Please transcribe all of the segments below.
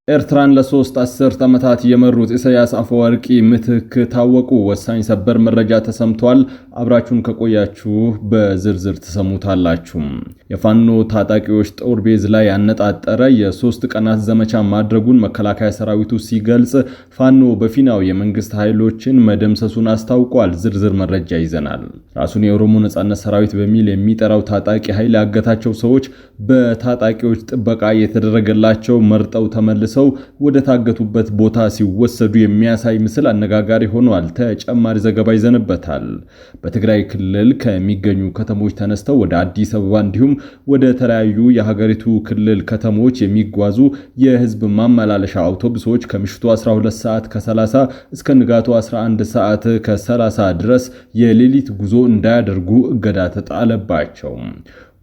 ኤርትራን ለሶስት አስርት ዓመታት የመሩት ኢሳያስ አፈወርቂ ምትክ ታወቁ። ወሳኝ ሰበር መረጃ ተሰምቷል። አብራችሁን ከቆያችሁ በዝርዝር ተሰሙታላችሁ። የፋኖ ታጣቂዎች ጦር ቤዝ ላይ ያነጣጠረ የሶስት ቀናት ዘመቻ ማድረጉን መከላከያ ሰራዊቱ ሲገልጽ፣ ፋኖ በፊናው የመንግስት ኃይሎችን መደምሰሱን አስታውቋል። ዝርዝር መረጃ ይዘናል። ራሱን የኦሮሞ ነጻነት ሰራዊት በሚል የሚጠራው ታጣቂ ኃይል ያገታቸው ሰዎች በታጣቂዎች ጥበቃ የተደረገላቸው መርጠው ተመልሰው ወደ ታገቱበት ቦታ ሲወሰዱ የሚያሳይ ምስል አነጋጋሪ ሆኗል። ተጨማሪ ዘገባ ይዘንበታል። በትግራይ ክልል ከሚገኙ ከተሞች ተነስተው ወደ አዲስ አበባ እንዲሁም ወደ ተለያዩ የሀገሪቱ ክልል ከተሞች የሚጓዙ የህዝብ ማመላለሻ አውቶቡሶች ከምሽቱ 12 ሰዓት ከ30 እስከ ንጋቱ 11 ሰዓት ከ30 ድረስ የሌሊት ጉዞ እንዳያደርጉ እገዳ ተጣለባቸው።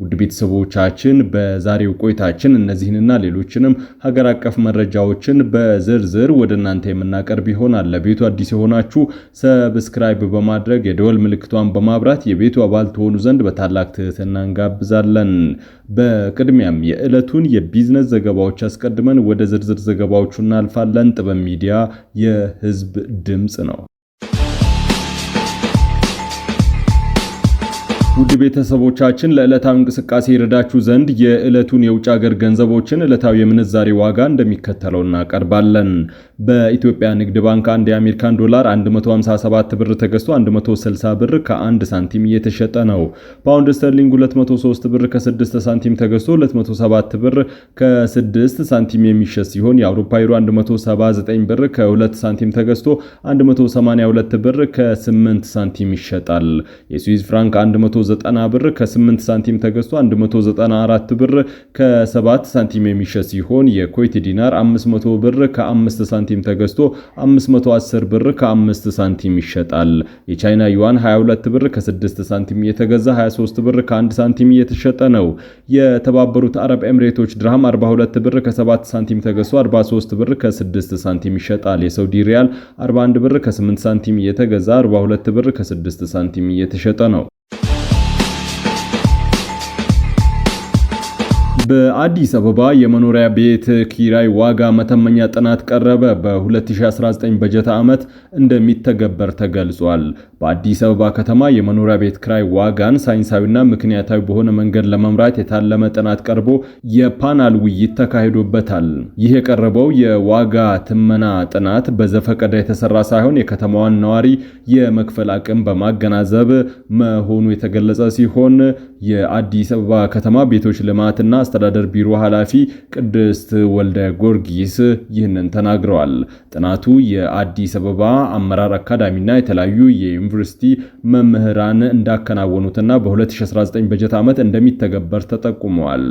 ውድ ቤተሰቦቻችን በዛሬው ቆይታችን እነዚህንና ሌሎችንም ሀገር አቀፍ መረጃዎችን በዝርዝር ወደ እናንተ የምናቀርብ ይሆናል። ለቤቱ አዲስ የሆናችሁ ሰብስክራይብ በማድረግ የደወል ምልክቷን በማብራት የቤቱ አባል ትሆኑ ዘንድ በታላቅ ትህትና እንጋብዛለን። በቅድሚያም የዕለቱን የቢዝነስ ዘገባዎች አስቀድመን ወደ ዝርዝር ዘገባዎቹ እናልፋለን። ጥበብ ሚዲያ የህዝብ ድምጽ ነው። ውድ ቤተሰቦቻችን ለዕለታዊ እንቅስቃሴ ይረዳችሁ ዘንድ የዕለቱን የውጭ ሀገር ገንዘቦችን ዕለታዊ የምንዛሬ ዋጋ እንደሚከተለው እናቀርባለን። በኢትዮጵያ ንግድ ባንክ አንድ የአሜሪካን ዶላር 157 ብር ተገዝቶ 160 ብር ከ1 ሳንቲም እየተሸጠ ነው። ፓውንድ ስተርሊንግ 203 ብር ከ6 ሳንቲም ተገዝቶ 207 ብር ከ6 ሳንቲም የሚሸጥ ሲሆን የአውሮፓ ዩሮ 179 ብር ከ2 ሳንቲም ተገዝቶ 182 ብር ከ8 ሳንቲም ይሸጣል። የስዊዝ ፍራንክ 190 ብር ከ8 ሳንቲም ተገዝቶ 194 ብር ከ7 ሳንቲም የሚሸጥ ሲሆን የኩዌት ዲናር 500 ብር ከ5 ሳንቲም ተገዝቶ 510 ብር ከ5 ሳንቲም ይሸጣል። የቻይና ዩዋን 22 ብር ከ6 ሳንቲም የተገዛ 23 ብር ከ1 ሳንቲም እየተሸጠ ነው። የተባበሩት አረብ ኤምሬቶች ድርሃም 42 ብር ከ7 ሳንቲም ተገዝቶ 43 ብር ከ6 ሳንቲም ይሸጣል። የሳውዲ ሪያል 41 ብር ከ8 ሳንቲም የተገዛ 42 ብር ከ6 ሳንቲም እየተሸጠ ነው። በአዲስ አበባ የመኖሪያ ቤት ኪራይ ዋጋ መተመኛ ጥናት ቀረበ። በ2019 በጀት ዓመት እንደሚተገበር ተገልጿል። በአዲስ አበባ ከተማ የመኖሪያ ቤት ኪራይ ዋጋን ሳይንሳዊና ምክንያታዊ በሆነ መንገድ ለመምራት የታለመ ጥናት ቀርቦ የፓናል ውይይት ተካሂዶበታል። ይህ የቀረበው የዋጋ ትመና ጥናት በዘፈቀደ የተሰራ ሳይሆን የከተማዋን ነዋሪ የመክፈል አቅም በማገናዘብ መሆኑ የተገለጸ ሲሆን የአዲስ አበባ ከተማ ቤቶች ልማትና አስተዳደር ቢሮ ኃላፊ ቅድስት ወልደ ጊዮርጊስ ይህንን ተናግረዋል። ጥናቱ የአዲስ አበባ አመራር አካዳሚና የተለያዩ የዩኒቨርሲቲ መምህራን እንዳከናወኑትና በ2019 በጀት ዓመት እንደሚተገበር ተጠቁመዋል።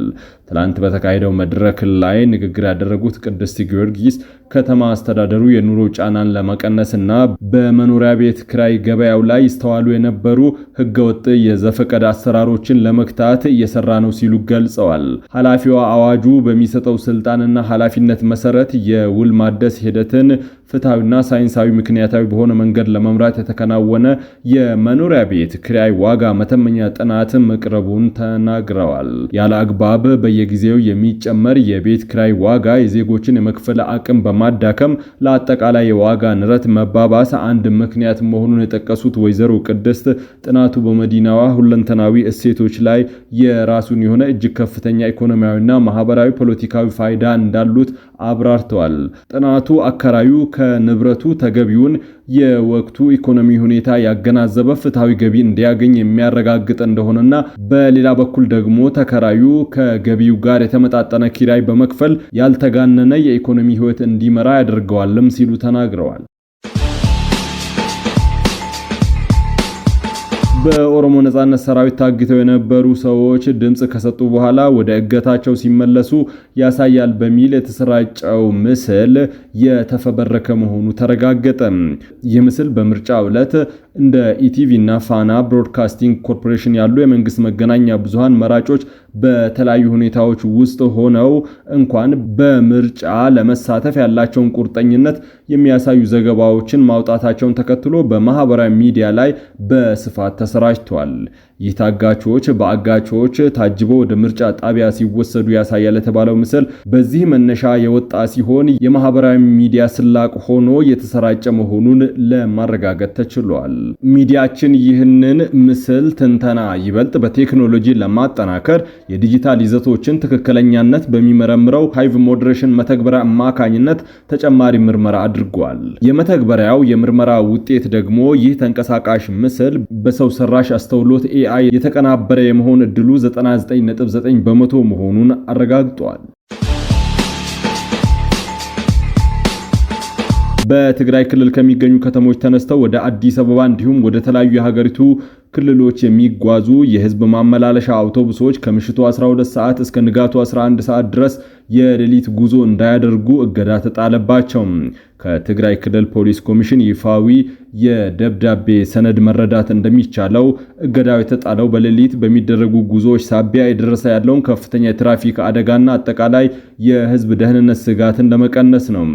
ትላንት በተካሄደው መድረክ ላይ ንግግር ያደረጉት ቅድስት ጊዮርጊስ ከተማ አስተዳደሩ የኑሮ ጫናን ለመቀነስና በመኖሪያ ቤት ክራይ ገበያው ላይ ይስተዋሉ የነበሩ ህገወጥ የዘፈቀደ አሰራሮችን ለመክታት እየሰራ ነው ሲሉ ገልጸዋል። ኃላፊዋ አዋጁ በሚሰጠው ስልጣንና ኃላፊነት መሰረት የውል ማደስ ሂደትን ፍትሃዊና ሳይንሳዊ ምክንያታዊ በሆነ መንገድ ለመምራት የተከናወነ የመኖሪያ ቤት ክራይ ዋጋ መተመኛ ጥናት መቅረቡን ተናግረዋል። ያለ አግባብ በየጊዜው የሚጨመር የቤት ክራይ ዋጋ የዜጎችን የመክፈል አቅም በማዳከም ለአጠቃላይ የዋጋ ንረት መባባስ አንድ ምክንያት መሆኑን የጠቀሱት ወይዘሮ ቅድስት ጥናቱ በመዲናዋ ሁለንተናዊ እሴቶች ላይ የራሱን የሆነ እጅግ ከፍተኛ ኢኮኖሚያዊና ማህበራዊ ፖለቲካዊ ፋይዳ እንዳሉት አብራርተዋል። ጥናቱ አከራዩ ከንብረቱ ተገቢውን የወቅቱ ኢኮኖሚ ሁኔታ ያገናዘበ ፍትሃዊ ገቢ እንዲያገኝ የሚያረጋግጥ እንደሆነና በሌላ በኩል ደግሞ ተከራዩ ከገቢው ጋር የተመጣጠነ ኪራይ በመክፈል ያልተጋነነ የኢኮኖሚ ህይወት እንዲመራ ያደርገዋልም ሲሉ ተናግረዋል። በኦሮሞ ነጻነት ሰራዊት ታግተው የነበሩ ሰዎች ድምጽ ከሰጡ በኋላ ወደ እገታቸው ሲመለሱ ያሳያል በሚል የተሰራጨው ምስል የተፈበረከ መሆኑ ተረጋገጠ። ይህ ምስል በምርጫ ዕለት እንደ ኢቲቪ እና ፋና ብሮድካስቲንግ ኮርፖሬሽን ያሉ የመንግስት መገናኛ ብዙሃን መራጮች በተለያዩ ሁኔታዎች ውስጥ ሆነው እንኳን በምርጫ ለመሳተፍ ያላቸውን ቁርጠኝነት የሚያሳዩ ዘገባዎችን ማውጣታቸውን ተከትሎ በማህበራዊ ሚዲያ ላይ በስፋት ተሰራጭቷል። ይህ ታጋቾች በአጋቾች ታጅበው ወደ ምርጫ ጣቢያ ሲወሰዱ ያሳያል የተባለው ምስል በዚህ መነሻ የወጣ ሲሆን የማህበራዊ ሚዲያ ስላቅ ሆኖ የተሰራጨ መሆኑን ለማረጋገጥ ተችሏል። ሚዲያችን ይህንን ምስል ትንተና ይበልጥ በቴክኖሎጂ ለማጠናከር የዲጂታል ይዘቶችን ትክክለኛነት በሚመረምረው ሃይቭ ሞዴሬሽን መተግበሪያ አማካኝነት ተጨማሪ ምርመራ አድርጓል። የመተግበሪያው የምርመራ ውጤት ደግሞ ይህ ተንቀሳቃሽ ምስል በሰው ሰራሽ አስተውሎት AI የተቀናበረ የመሆን እድሉ 99.9 በመቶ መሆኑን አረጋግጧል። በትግራይ ክልል ከሚገኙ ከተሞች ተነስተው ወደ አዲስ አበባ እንዲሁም ወደ ተለያዩ የሀገሪቱ ክልሎች የሚጓዙ የህዝብ ማመላለሻ አውቶቡሶች ከምሽቱ 12 ሰዓት እስከ ንጋቱ 11 ሰዓት ድረስ የሌሊት ጉዞ እንዳያደርጉ እገዳ ተጣለባቸው። ከትግራይ ክልል ፖሊስ ኮሚሽን ይፋዊ የደብዳቤ ሰነድ መረዳት እንደሚቻለው እገዳው የተጣለው በሌሊት በሚደረጉ ጉዞዎች ሳቢያ የደረሰ ያለውን ከፍተኛ የትራፊክ አደጋና አጠቃላይ የህዝብ ደህንነት ስጋትን ለመቀነስ ነው።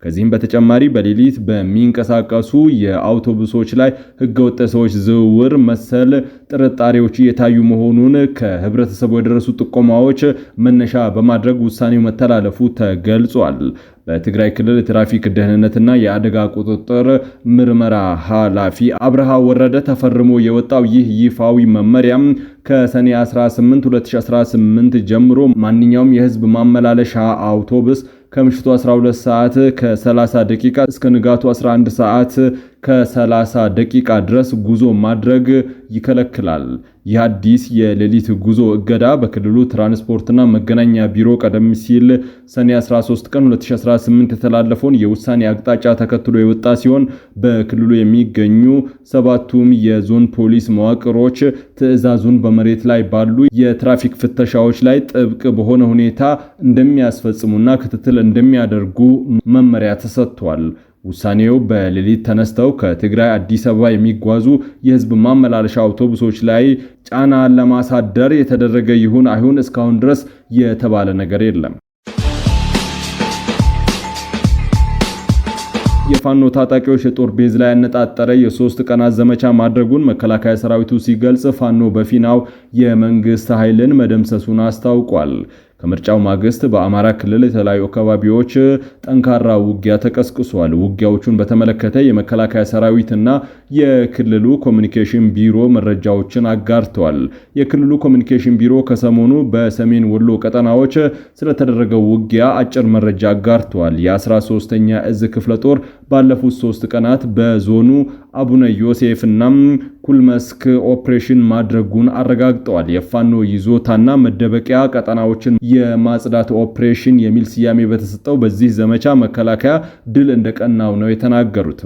ከዚህም በተጨማሪ በሌሊት በሚንቀሳቀሱ የአውቶቡሶች ላይ ህገወጥ ሰዎች ዝውውር መሰል ጥርጣሬዎች እየታዩ መሆኑን ከህብረተሰቡ የደረሱ ጥቆማዎች መነሻ በማድረግ ውሳኔው መተላለፉ ተገልጿል። በትግራይ ክልል ትራፊክ ደህንነትና የአደጋ ቁጥጥር ምርመራ ኃላፊ አብርሃ ወረደ ተፈርሞ የወጣው ይህ ይፋዊ መመሪያም ከሰኔ 18 2018 ጀምሮ ማንኛውም የህዝብ ማመላለሻ አውቶቡስ ከምሽቱ 12 ሰዓት ከ30 ደቂቃ እስከ ንጋቱ 11 ሰዓት ከ30 ደቂቃ ድረስ ጉዞ ማድረግ ይከለክላል። ይህ አዲስ የሌሊት ጉዞ እገዳ በክልሉ ትራንስፖርትና መገናኛ ቢሮ ቀደም ሲል ሰኔ 13 ቀን 2018 የተላለፈውን የውሳኔ አቅጣጫ ተከትሎ የወጣ ሲሆን በክልሉ የሚገኙ ሰባቱም የዞን ፖሊስ መዋቅሮች ትዕዛዙን በመሬት ላይ ባሉ የትራፊክ ፍተሻዎች ላይ ጥብቅ በሆነ ሁኔታ እንደሚያስፈጽሙና ክትትል እንደሚያደርጉ መመሪያ ተሰጥቷል። ውሳኔው በሌሊት ተነስተው ከትግራይ አዲስ አበባ የሚጓዙ የህዝብ ማመላለሻ አውቶቡሶች ላይ ጫና ለማሳደር የተደረገ ይሁን አይሁን እስካሁን ድረስ የተባለ ነገር የለም። የፋኖ ታጣቂዎች የጦር ቤዝ ላይ ያነጣጠረ የ3 ቀናት ዘመቻ ማድረጉን መከላከያ ሰራዊቱ ሲገልጽ፣ ፋኖ በፊናው የመንግስት ኃይልን መደምሰሱን አስታውቋል። ከምርጫው ማግስት በአማራ ክልል የተለያዩ አካባቢዎች ጠንካራ ውጊያ ተቀስቅሷል። ውጊያዎቹን በተመለከተ የመከላከያ ሰራዊትና የክልሉ ኮሚኒኬሽን ቢሮ መረጃዎችን አጋርተዋል። የክልሉ ኮሚኒኬሽን ቢሮ ከሰሞኑ በሰሜን ወሎ ቀጠናዎች ስለተደረገው ውጊያ አጭር መረጃ አጋርተዋል። የ13ኛ እዝ ክፍለ ጦር ባለፉት 3 ቀናት በዞኑ አቡነ ዮሴፍና ኩልመስክ ኦፕሬሽን ማድረጉን አረጋግጠዋል። የፋኖ ይዞታና መደበቂያ ቀጠናዎችን የማጽዳት ኦፕሬሽን የሚል ስያሜ በተሰጠው በዚህ ዘመቻ መከላከያ ድል እንደቀናው ነው የተናገሩት።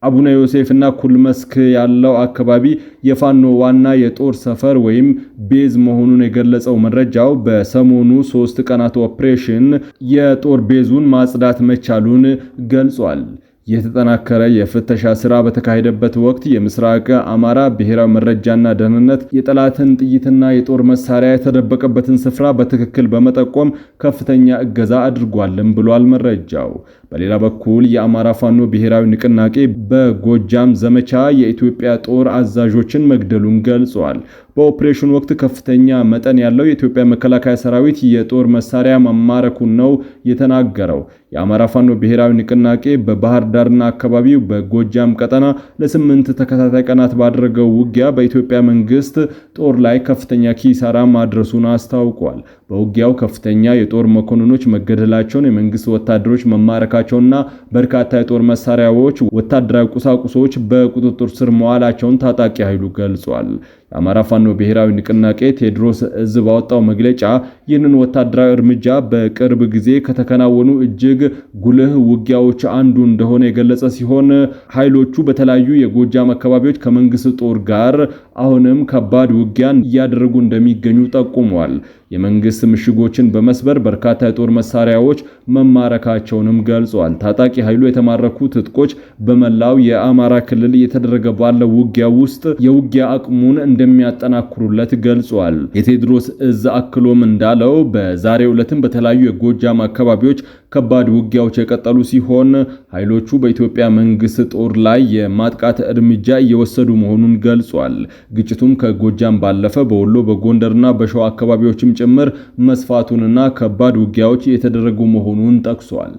አቡነ ዮሴፍና ኩልመስክ ያለው አካባቢ የፋኖ ዋና የጦር ሰፈር ወይም ቤዝ መሆኑን የገለጸው መረጃው በሰሞኑ 3 ቀናት ኦፕሬሽን የጦር ቤዙን ማጽዳት መቻሉን ገልጿል። የተጠናከረ የፍተሻ ስራ በተካሄደበት ወቅት የምስራቅ አማራ ብሔራዊ መረጃና ደህንነት የጠላትን ጥይትና የጦር መሳሪያ የተደበቀበትን ስፍራ በትክክል በመጠቆም ከፍተኛ እገዛ አድርጓልም ብሏል መረጃው። በሌላ በኩል የአማራ ፋኖ ብሔራዊ ንቅናቄ በጎጃም ዘመቻ የኢትዮጵያ ጦር አዛዦችን መግደሉን ገልጿል። በኦፕሬሽን ወቅት ከፍተኛ መጠን ያለው የኢትዮጵያ መከላከያ ሰራዊት የጦር መሳሪያ መማረኩን ነው የተናገረው። የአማራ ፋኖ ብሔራዊ ንቅናቄ በባህር ዳርና አካባቢው በጎጃም ቀጠና ለ8 ተከታታይ ቀናት ባደረገው ውጊያ በኢትዮጵያ መንግስት ጦር ላይ ከፍተኛ ኪሳራ ማድረሱን አስታውቋል። በውጊያው ከፍተኛ የጦር መኮንኖች መገደላቸውን፣ የመንግስት ወታደሮች መማረካቸውና በርካታ የጦር መሳሪያዎች፣ ወታደራዊ ቁሳቁሶች በቁጥጥር ስር መዋላቸውን ታጣቂ ኃይሉ ገልጿል። የአማራ ፋኖ ብሔራዊ ንቅናቄ ቴዎድሮስ እዝ ባወጣው መግለጫ ይህንን ወታደራዊ እርምጃ በቅርብ ጊዜ ከተከናወኑ እጅግ ጉልህ ውጊያዎች አንዱ እንደሆነ የገለጸ ሲሆን ኃይሎቹ በተለያዩ የጎጃም አካባቢዎች ከመንግስት ጦር ጋር አሁንም ከባድ ውጊያን እያደረጉ እንደሚገኙ ጠቁመዋል። የመንግስት ምሽጎችን በመስበር በርካታ የጦር መሳሪያዎች መማረካቸውንም ገልጿል። ታጣቂ ኃይሉ የተማረኩ ትጥቆች በመላው የአማራ ክልል እየተደረገ ባለው ውጊያ ውስጥ የውጊያ አቅሙን እንደሚያጠናክሩለት ገልጿል። የቴዎድሮስ እዝ አክሎም እንዳለው በዛሬው ዕለትም በተለያዩ የጎጃም አካባቢዎች ከባድ ውጊያዎች የቀጠሉ ሲሆን ኃይሎቹ በኢትዮጵያ መንግስት ጦር ላይ የማጥቃት እርምጃ እየወሰዱ መሆኑን ገልጿል። ግጭቱም ከጎጃም ባለፈ በወሎ በጎንደርና በሸዋ አካባቢዎችም ጭምር መስፋቱንና ከባድ ውጊያዎች የተደረጉ መሆኑን ጠቅሷል።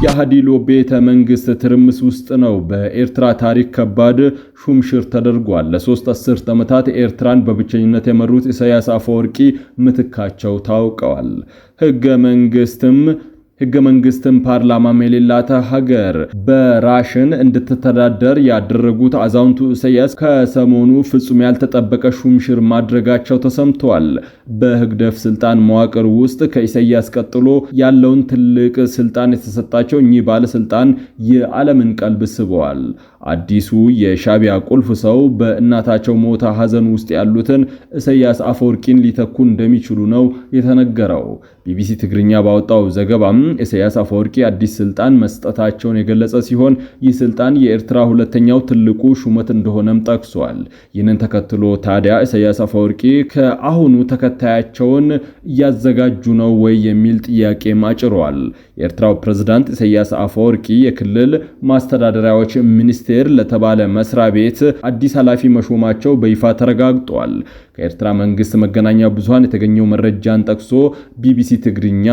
የሃዲሎ ቤተ መንግስት ትርምስ ውስጥ ነው። በኤርትራ ታሪክ ከባድ ሹምሽር ተደርጓል። ለ3 አስርት ዓመታት ኤርትራን በብቸኝነት የመሩት ኢሳያስ አፈወርቂ ምትካቸው ታውቀዋል። ሕገ መንግስትም ፓርላማም የሌላት ሀገር በራሽን እንድትተዳደር ያደረጉት አዛውንቱ ኢሳያስ ከሰሞኑ ፍጹም ያልተጠበቀ ሹምሽር ማድረጋቸው ተሰምቷል። በህግደፍ ስልጣን መዋቅር ውስጥ ከኢሳያስ ቀጥሎ ያለውን ትልቅ ስልጣን የተሰጣቸው እኚህ ባለስልጣን የዓለምን ቀልብ ስበዋል። አዲሱ የሻቢያ ቁልፍ ሰው በእናታቸው ሞታ ሐዘን ውስጥ ያሉትን ኢሳያስ አፈወርቂን ሊተኩ እንደሚችሉ ነው የተነገረው። ቢቢሲ ትግርኛ ባወጣው ዘገባም ኢሳያስ አፈወርቂ አዲስ ስልጣን መስጠታቸውን የገለጸ ሲሆን ይህ ስልጣን የኤርትራ ሁለተኛው ትልቁ ሹመት እንደሆነም ጠቅሷል። ይህንን ተከትሎ ታዲያ ኢሳያስ አፈወርቂ ከአሁኑ ተከታያቸውን እያዘጋጁ ነው ወይ የሚል ጥያቄም አጭሯል። የኤርትራው ፕሬዝዳንት ኢሳያስ አፈወርቂ የክልል ማስተዳደሪያዎች ሚኒስቴር ለተባለ መስሪያ ቤት አዲስ ኃላፊ መሾማቸው በይፋ ተረጋግጧል። ከኤርትራ መንግስት መገናኛ ብዙሃን የተገኘው መረጃን ጠቅሶ ቢቢሲ ትግርኛ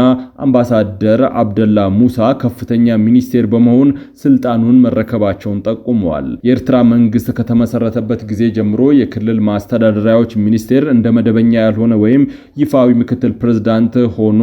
አምባሳደር አብደላ ሙሳ ከፍተኛ ሚኒስቴር በመሆን ስልጣኑን መረከባቸውን ጠቁመዋል። የኤርትራ መንግስት ከተመሰረተበት ጊዜ ጀምሮ የክልል ማስተዳደሪያዎች ሚኒስቴር እንደ መደበኛ ያልሆነ ወይም ይፋዊ ምክትል ፕሬዝዳንት ሆኖ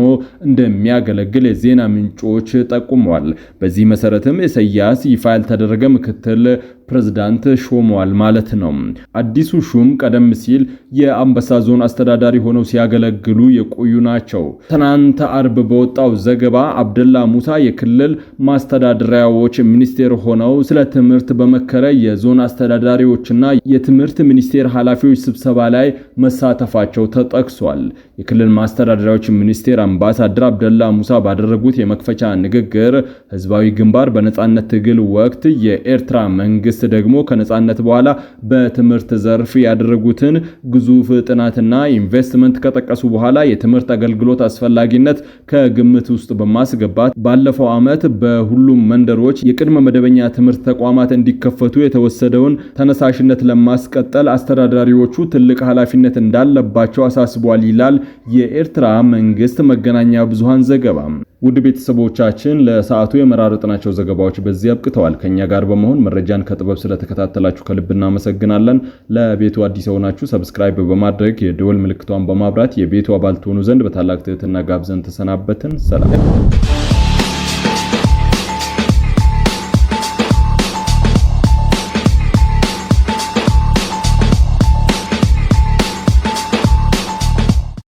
እንደሚያገለግል የዜና ምንጮች ጠቁመዋል። በዚህ መሰረትም ኢሳያስ ይፋ ያልተደረገ ምክትል ፕሬዝዳንት ሾመዋል ማለት ነው። አዲሱ ሹም ቀደም ሲል የአንበሳ ዞን አስተዳዳሪ ሆነው ሲያገለግሉ የቆዩ ናቸው። ትናንት አርብ በወጣው ዘገባ አብደላ ሙሳ የክልል ማስተዳደሪያዎች ሚኒስቴር ሆነው ስለ ትምህርት በመከረ የዞን አስተዳዳሪዎችና የትምህርት ሚኒስቴር ኃላፊዎች ስብሰባ ላይ መሳተፋቸው ተጠቅሷል። የክልል ማስተዳደሪያዎች ሚኒስቴር አምባሳደር አብደላ ሙሳ ባደረጉት የመክፈቻ ንግግር ህዝባዊ ግንባር በነጻነት ትግል ወቅት የኤርትራ መንግስት ደግሞ ከነጻነት በኋላ በትምህርት ዘርፍ ያደረጉትን ግዙፍ ጥናትና ኢንቨስትመንት ከጠቀሱ በኋላ የትምህርት አገልግሎት አስፈላጊነት ከግምት ውስጥ በማስገባት ባለፈው ዓመት በሁሉም መንደሮች የቅድመ መደበኛ ትምህርት ተቋማት እንዲከፈቱ የተወሰደውን ተነሳሽነት ለማስቀጠል አስተዳዳሪዎቹ ትልቅ ኃላፊነት እንዳለባቸው አሳስቧል ይላል የኤርትራ መንግስት መገናኛ ብዙሃን ዘገባ። ውድ ቤተሰቦቻችን ለሰዓቱ የመራረጥናቸው ዘገባዎች በዚህ አብቅተዋል። ከኛ ጋር በመሆን መረጃን ከጥበብ ስለተከታተላችሁ ከልብ እናመሰግናለን። ለቤቱ አዲስ ሆናችሁ ሰብስክራይብ በማድረግ የደወል ምልክቷን በማብራት የቤቱ አባል ትሆኑ ዘንድ በታላቅ ትህትና ጋብዘን ተሰናበትን። ሰላም።